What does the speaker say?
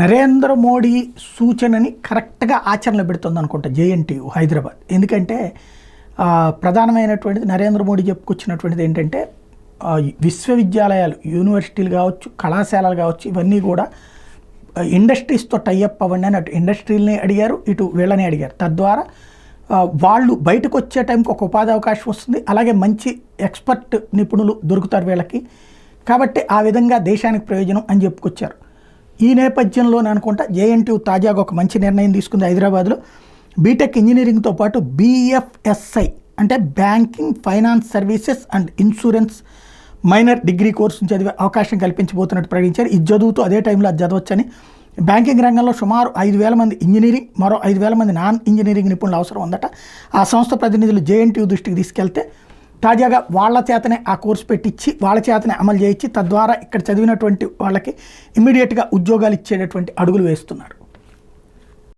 నరేంద్ర మోడీ సూచనని కరెక్ట్గా ఆచరణలో పెడుతుంది అనుకుంటా జేఎన్టీయూ హైదరాబాద్. ఎందుకంటే ప్రధానమైనటువంటిది నరేంద్ర మోడీ చెప్పుకొచ్చినటువంటిది ఏంటంటే విశ్వవిద్యాలయాలు, యూనివర్సిటీలు కావచ్చు, కళాశాలలు కావచ్చు, ఇవన్నీ కూడా ఇండస్ట్రీస్తో టైఅప్ అవ్వండి అని అటు ఇండస్ట్రీలని అడిగారు, ఇటు వీళ్ళని అడిగారు. తద్వారా వాళ్ళు బయటకు వచ్చే టైంకి ఒక ఉపాధి అవకాశం వస్తుంది, అలాగే మంచి ఎక్స్పర్ట్ నిపుణులు దొరుకుతారు వీళ్ళకి. కాబట్టి ఆ విధంగా దేశానికి ప్రయోజనం అని చెప్పుకొచ్చారు. ఈ నేపథ్యంలోనే అనుకుంటా జేఎన్టీయూ తాజాగా ఒక మంచి నిర్ణయం తీసుకుంది. హైదరాబాద్లో బీటెక్ ఇంజనీరింగ్తో పాటు BFSI అంటే banking, finance services and insurance minor degree కోర్సును చదివే అవకాశం కల్పించబోతున్నట్టు ప్రకటించారు. ఇది చదువుతూ అదే టైంలో అది చదవచ్చని. బ్యాంకింగ్ రంగంలో సుమారు 5,000 మంది ఇంజనీరింగ్, మరో 5,000 మంది నాన్ ఇంజనీరింగ్ నిపుణులు అవసరం ఉందట. ఆ సంస్థ ప్రతినిధులు జేఎన్టీయూ దృష్టికి తీసుకెళ్తే తాజాగా వాళ్ళ చేతనే ఆ కోర్సు పెట్టించి వాళ్ళ చేతనే అమలు చేయించి తద్వారా ఇక్కడ చదివినటువంటి వాళ్ళకి ఇమ్మీడియట్గా ఉద్యోగాలు ఇచ్చేటటువంటి అడుగులు వేస్తున్నారు.